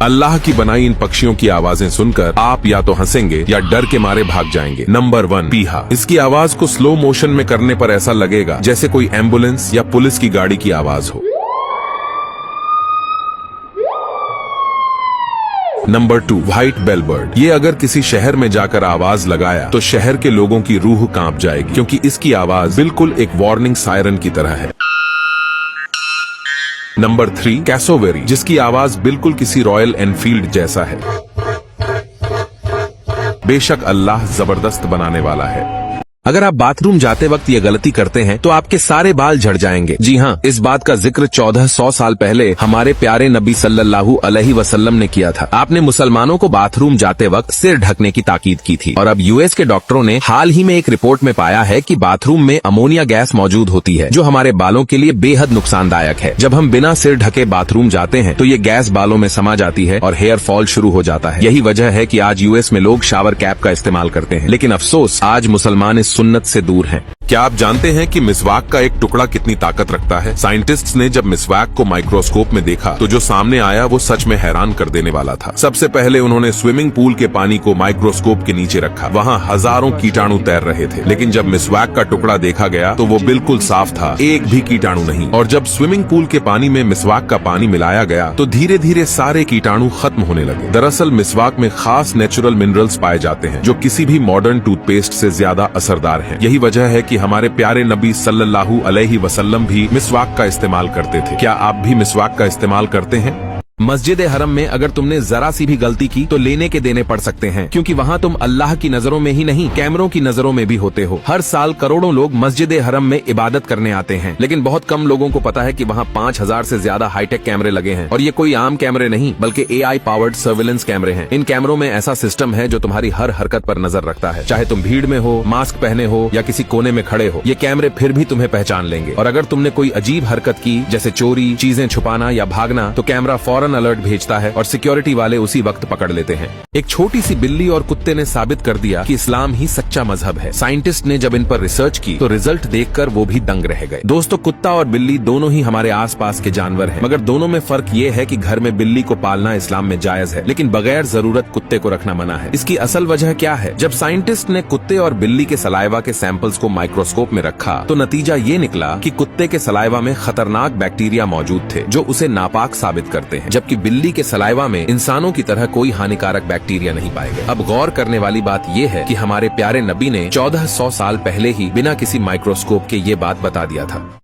अल्लाह की बनाई इन पक्षियों की आवाजें सुनकर आप या तो हंसेंगे या डर के मारे भाग जाएंगे। नंबर 1, पीहा। इसकी आवाज को स्लो मोशन में करने पर ऐसा लगेगा जैसे कोई एम्बुलेंस या पुलिस की गाड़ी की आवाज हो। Number 2, white bellbird. ये अगर किसी शहर में जाकर आवाज लगाया तो शहर के लोगों की रूह कांप जाएगी, क्योंकि इसकी आवाज बिल्कुल एक वार्निंग सायरन की तरह है। नंबर 3, कैसोवेरी, जिसकी आवाज बिल्कुल किसी रॉयल एनफील्ड जैसा है। बेशक अल्लाह जबरदस्त बनाने वाला है। अगर आप बाथरूम जाते वक्त ये गलती करते हैं तो आपके सारे बाल झड़ जाएंगे। जी हाँ, इस बात का जिक्र 1400 साल पहले हमारे प्यारे नबी सल्लल्लाहु अलैहि वसल्लम ने किया था। आपने मुसलमानों को बाथरूम जाते वक्त सिर ढकने की ताकीद की थी। और अब यूएस के डॉक्टरों ने हाल ही में एक रिपोर्ट में पाया है कि बाथरूम में अमोनिया गैस मौजूद होती है, जो हमारे बालों के लिए बेहद नुकसानदायक है। जब हम बिना सिर ढके बाथरूम जाते हैं तो ये गैस बालों में समा जाती है और हेयर फॉल शुरू हो जाता है। यही वजह है कि आज यूएस में लोग शावर कैप का इस्तेमाल करते हैं। लेकिन अफसोस, आज मुसलमान इस सुन्नत से दूर हैं। क्या आप जानते हैं कि मिसवाक का एक टुकड़ा कितनी ताकत रखता है? साइंटिस्ट्स ने जब मिसवाक को माइक्रोस्कोप में देखा तो जो सामने आया वो सच में हैरान कर देने वाला था। सबसे पहले उन्होंने स्विमिंग पूल के पानी को माइक्रोस्कोप के नीचे रखा। वहाँ हजारों कीटाणु तैर रहे थे, लेकिन जब मिसवाक का टुकड़ा देखा गया तो वो बिल्कुल साफ था, एक भी कीटाणु नहीं। और जब स्विमिंग पूल के पानी में मिसवाक का पानी मिलाया गया तो धीरे धीरे सारे कीटाणु खत्म होने लगे। दरअसल मिसवाक में खास नेचुरल मिनरल्स पाए जाते हैं जो किसी भी मॉडर्न टूथपेस्ट से ज्यादा असरदार हैं। यही वजह है कि हमारे प्यारे नबी सल्लल्लाहु अलैहि वसल्लम भी मिसवाक का इस्तेमाल करते थे। क्या आप भी मिसवाक का इस्तेमाल करते हैं? मस्जिद हरम में अगर तुमने जरा सी भी गलती की तो लेने के देने पड़ सकते हैं, क्योंकि वहाँ तुम अल्लाह की नजरों में ही नहीं, कैमरों की नजरों में भी होते हो। हर साल करोड़ों लोग मस्जिद हरम में इबादत करने आते हैं, लेकिन बहुत कम लोगों को पता है कि वहाँ 5000 से ज्यादा हाईटेक कैमरे लगे हैं। और ये कोई आम कैमरे नहीं, बल्कि AI पावर्ड सर्विलेंस कैमरे हैं। इन कैमरों में ऐसा सिस्टम है जो तुम्हारी हर हरकत पर नजर रखता है, चाहे तुम भीड़ में हो, मास्क पहने हो या किसी कोने में खड़े हो। ये कैमरे फिर भी तुम्हें पहचान लेंगे। और अगर तुमने कोई अजीब हरकत की, जैसे चोरी, चीजें छुपाना या भागना, तो कैमरा फौरन अलर्ट भेजता है और सिक्योरिटी वाले उसी वक्त पकड़ लेते हैं। एक छोटी सी बिल्ली और कुत्ते ने साबित कर दिया कि इस्लाम ही सच्चा मजहब है। साइंटिस्ट ने जब इन पर रिसर्च की तो रिजल्ट देखकर वो भी दंग रह गए। दोस्तों, कुत्ता और बिल्ली दोनों ही हमारे आसपास के जानवर हैं, मगर दोनों में फर्क ये है कि घर में बिल्ली को पालना इस्लाम में जायज है, लेकिन बगैर जरूरत कुत्ते को रखना मना है। इसकी असल वजह क्या है? जब साइंटिस्ट ने कुत्ते और बिल्ली के सलाइवा के सैंपल्स को माइक्रोस्कोप में रखा तो नतीजा ये निकला कि कुत्ते के सलाइवा में खतरनाक बैक्टीरिया मौजूद थे जो उसे नापाक साबित करते हैं, जबकि बिल्ली के सलाइवा में इंसानों की तरह कोई हानिकारक बैक्टीरिया नहीं पाए गए। अब गौर करने वाली बात यह है कि हमारे प्यारे नबी ने 1400 साल पहले ही बिना किसी माइक्रोस्कोप के ये बात बता दिया था।